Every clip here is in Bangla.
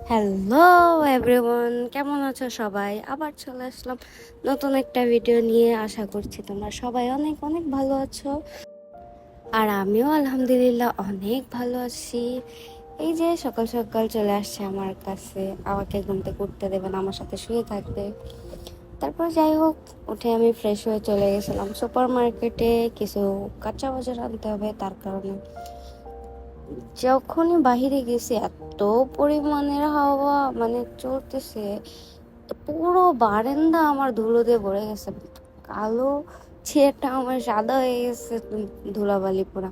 হ্যালো এভরিওয়ান, কেমন আছো সবাই? আবার চলে আসলাম নতুন একটা ভিডিও নিয়ে। আশা করছি তোমরা সবাই অনেক অনেক ভালো আছো, আর আমিও আলহামদুলিল্লাহ অনেক ভালো আছি। এই যে সকাল সকাল চলে আসছে আমার কাছে, আমাকে ঘুম থেকে উঠতে দেবে না, আমার সাথে শুয়ে থাকবে। তারপর যাই হোক, উঠে আমি ফ্রেশ হয়ে চলে গেছিলাম সুপার মার্কেটে, কিছু কাঁচা বাজার আনতে হবে, তার কারণে যখনই বাহিরে গেছি এত পরিমাণের হাওয়া চলতেছে, পুরো বারান্দা আমার ধুলো দিয়ে ভরে গেছে। কালো ছেলেটা আমার সাদা হয়ে গেছে ধুলাবালি পুরা।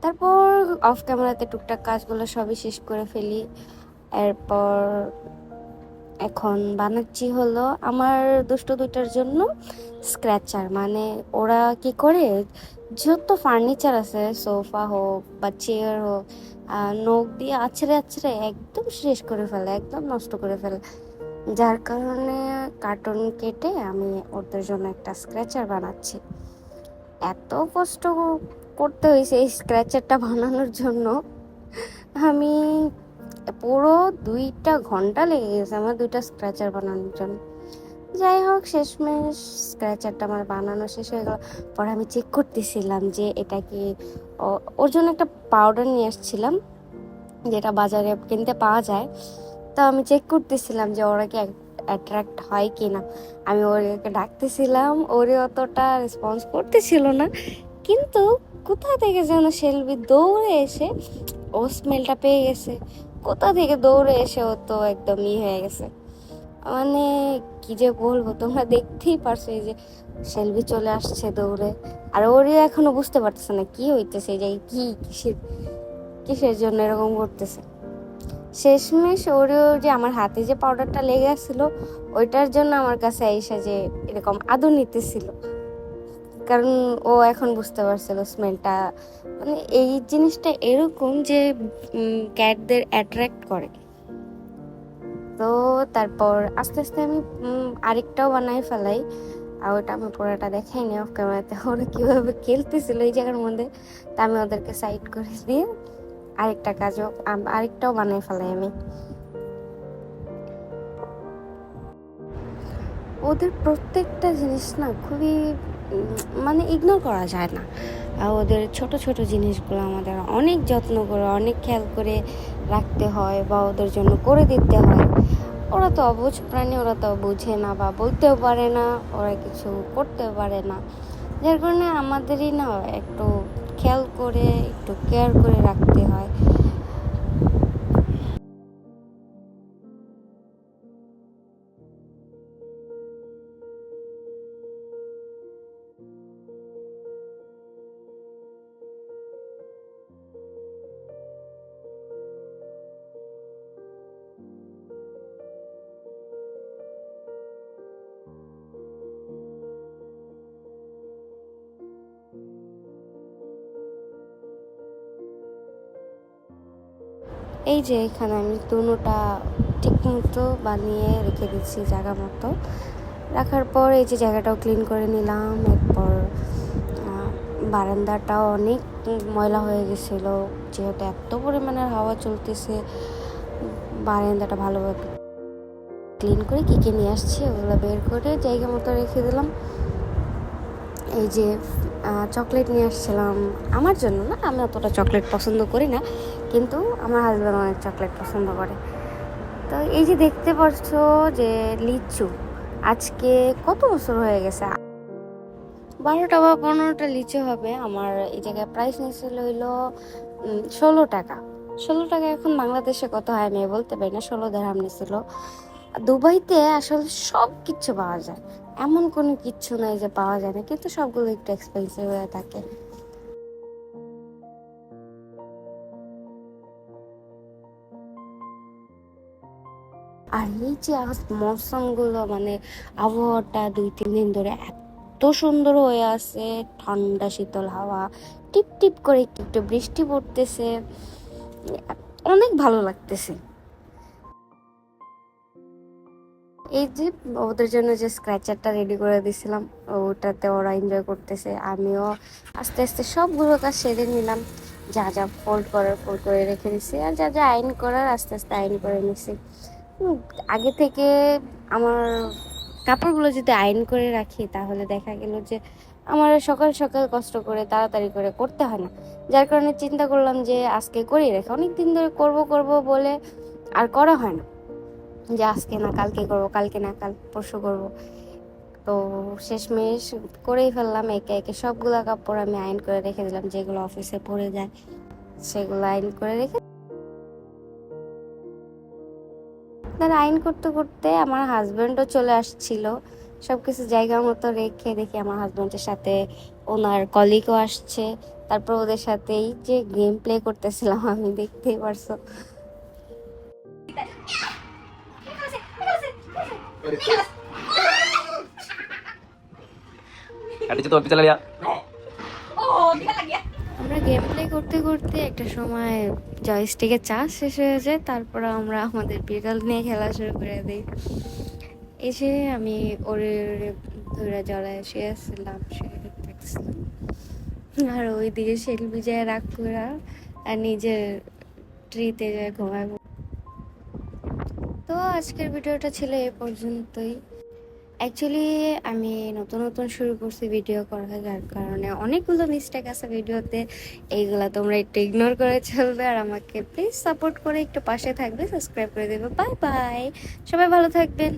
তারপর অফ ক্যামেরাতে টুকটাক কাজগুলো সবই শেষ করে ফেলি। এরপর এখন বানাচ্ছি হলো আমার দুষ্ট দুইটার জন্য স্ক্র্যাচার। ওরা কি করে, যত ফার্নিচার আছে, সোফা হোক বা চেয়ার হোক, নখ দিয়ে আছড়ে আছড়ে একদম শেষ করে ফেলে, একদম নষ্ট করে ফেলে। যার কারণে কার্টুন কেটে আমি ওদের জন্য একটা স্ক্র্যাচার বানাচ্ছি। এত কষ্ট করতে হয়েছে এই স্ক্র্যাচারটা বানানোর জন্য। আমি পুরো 2 ঘন্টা লেগে গেছে আমার 2টা স্ক্র্যাচার বানানোর জন্য। যাই হোক, শেষমেশ স্ক্র্যাচারটা আমার বানানো শেষ হয়ে গেল। পরে আমি চেক করতেছিলাম যে এটা কি, ওর জন্য একটা পাউডার নিয়ে আসছিলাম যেটা বাজারে কিনতে পাওয়া যায়। তো আমি চেক করতেছিলাম যে ওরা কি অ্যাট্রাক্ট হয় কি না। আমি ওকে ডাকতেছিলাম, ওরে অতটা রেসপন্স করতেছিল না, কিন্তু কোথা থেকে যেন শেলবি দৌড়ে এসে ও স্মেলটা পেয়ে গেছে। কোথা থেকে দৌড়ে এসে ও তো একদম হয়ে গেছে। মানে কি যে বলবো, তোমরা দেখতেই পারছো এই যে শেলবি চলে আসছে দৌড়ে, আর ওরই এখনো বুঝতে পারতেছে না কি হইতেছে, যে কি কিসের কিসের জন্য এরকম করতেছে। শেষমেশ ওরও যে আমার হাতে যে পাউডারটা লেগে আসছিল, ওইটার জন্য আমার কাছে আইসা যে এরকম আদর নিতেছিল, কারণ ও এখন বুঝতে পারছিল স্মেলটা। এই জিনিসটা এরকম যে ক্যাটদের অ্যাট্রাক্ট করে। তো তারপর আস্তে আস্তে আমি আরেকটাও বানাই ফেলাই, আর ওটা আমি পুরোটা দেখাইনি অফ ক্যামেরাতে ওরা কীভাবে খেলতেছিল এই জায়গার মধ্যে। তা আমি ওদেরকে সাইড করে দিয়ে আরেকটাও বানাই ফেলাই আমি। ওদের প্রত্যেকটা জিনিস না খুবই ইগনোর করা যায় না। আর ওদের ছোট ছোট জিনিসগুলো আমাদের অনেক যত্ন করে, অনেক খেয়াল করে রাখতে হয়, বা ওদের জন্য করে দিতে হয়। ওরা তো অবুঝ প্রাণী, ওরা তো বুঝে না বা বলতেও পারে না, ওরা কিছু করতেও পারে না। যার কারণে আমাদেরই না একটু খেয়াল করে, একটু কেয়ার করে রাখতে হয়। এই যে এখানে আমি দুটোটা ঠিক মতো বানিয়ে রেখে দিচ্ছি জায়গা মতো। রাখার পর এই যে জায়গাটাও ক্লিন করে নিলাম। এরপর বারান্দাটাও অনেক ময়লা হয়ে গেছিলো, যেহেতু এত পরিমাণের হাওয়া চলতেছে। বারান্দাটা ভালোভাবে ক্লিন করে কী কী নিয়ে আসছি ওগুলো বের করে জায়গা মতো রেখে দিলাম। এই যে চকলেট নিয়ে আসছিলাম আমার জন্য না, আমি অতটা চকলেট পছন্দ করি না, কিন্তু আমার হাজব্যান্ড অনেক চকলেট পছন্দ করে। তো এই যে দেখতে পাচ্ছো যে লিচু, আজকে কত বছর হয়ে গেছে, 12টা বা 15টা লিচু হবে। আমার এই জায়গায় প্রাইস নিয়েছিল হইলো 16 টাকা। 16 টাকা এখন বাংলাদেশে কত হয় আমি বলতে পারি না, 16 দিরহাম নিয়েছিল। দুবাইতে আসলে সব কিছু পাওয়া যায়, এমন কোনো কিচ্ছু নাই যে পাওয়া যায় না, কিন্তু সবগুলো একটু এক্সপেন্সিভ হয়ে থাকে। আর এই যে মৌসুমগুলো আবহাওয়াটা 2-3 দিন ধরে এত সুন্দর হয়ে আছে, ঠান্ডা শীতল হাওয়া, টিপ টিপ করে একটু একটু বৃষ্টি পড়তেছে, অনেক ভালো লাগতেছে। এই যে ওদের জন্য যে স্ক্র্যাচারটা রেডি করে দিয়েছিলাম, ওটাতে ওরা এনজয় করতেছে, আমিও আস্তে আস্তে সবগুলো কাজ সেরে নিলাম। যা যা ফোল্ড করার ফোল্ড করে রেখে দিছি, আর যা যা আইন করার আস্তে আস্তে আইন করে নিছি। আগে থেকে আমার কাপড়গুলো যদি আইন করে রাখি তাহলে দেখা গেল যে আমার সকাল সকাল কষ্ট করে তাড়াতাড়ি করে করতে হয় না। যার কারণে চিন্তা করলাম যে আজকে করিয়ে রেখে, অনেক দিন ধরে করব করব বলে আর করা হয় না, যে আজকে না কালকে করব, কালকে না কাল পরশু করব। তো শেষমেশ করেই ফেললাম। একে একে সবগুলা কাপড় আমি আইন করে রেখে দিলাম, যেগুলো অফিসে পরে যায় সেগুলো আইন করে রেখে। তার আইন করতে করতে আমার হাজব্যান্ডও চলে আসছিল। সবকিছু জায়গা মতো রেখে দেখি আমার হাজব্যান্ডের সাথে ওনার কলিগও আসছে। তারপর ওদের সাথেই যে গেম প্লে করতেছিলাম আমি, দেখতেই পারছো। আমরা গেম প্লে করতে করতে একটা সময় জয়স্টিকে চার্জ শেষ হয়ে যায়। তারপর আমরা আমাদের বিড়াল নিয়ে খেলা শুরু করে দিই। এসে আমি ওরে ধরে জড়ায় শুয়েছিলাম, শুয়ে দেখতেছিলাম। আর ওই দিকে শেল বিজয় রাগ করে আর নিজের ট্রিতে যায় ঘুমায়। তো আজকের ভিডিওটা ছিল এ পর্যন্তই। অ্যাকচুয়ালি আমি নতুন নতুন শুরু করছি ভিডিও করা, যার কারণে অনেকগুলো মিস্টেক আছে ভিডিওতে। এইগুলা তোমরা একটু ইগনোর করে চলবে, আর আমাকে প্লিজ সাপোর্ট করে একটু পাশে থাকবে, সাবস্ক্রাইব করে দেবে। বাই বাই, সবাই ভালো থাকবেন।